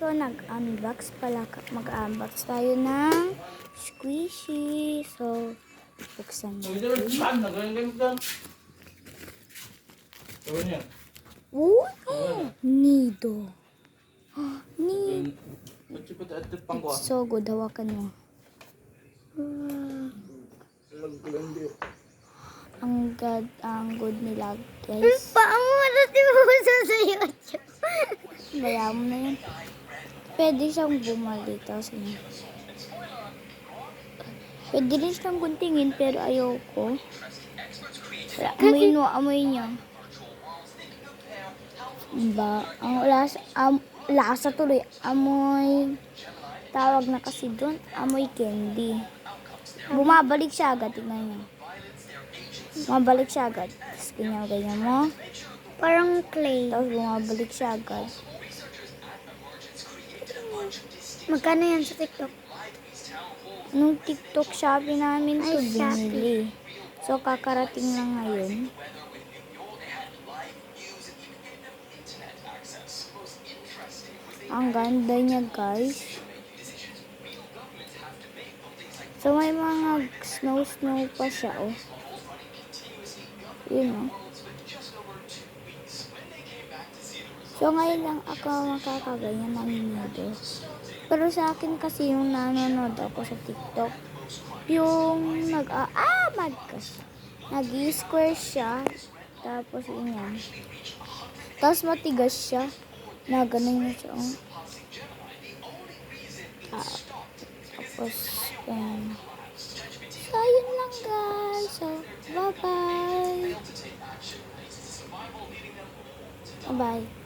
So, mag-unbox tayo ng squishy. So, buksan natin. Oh, nido. Nido. It's so good. Hawakan mo. Ang good nila, guys. Paano natin mo sa YouTube? Bayaan mo na yun. Pwede siyang bumalik. Pwede rin siyang guntingin, pero ayoko. Amoy niya. Diba? Ang lasa tuloy. Amoy, tawag na kasi doon, amoy candy. Bumabalik siya agad. Tingnan niyo. Bumabalik siya agad. Tapos ganyan mo. Parang clay. Tapos bumabalik siya agad. Magkano yan sa TikTok? Nung TikTok Shopee namin to Ay, Shopee. binili. So, kakarating lang ngayon. Ang ganda niya, guys. So, may mga snow pa siya, oh. Yun, oh. So, ngayon lang ako makakaganyan ng nido. Pero sa akin kasi yung nanonood ako sa TikTok, yung nag-square siya, tapos inyan. Tapos matigas siya, na ganun siya. Tapos, yan. So, yun lang, guys. So, bye-bye. Bye-bye.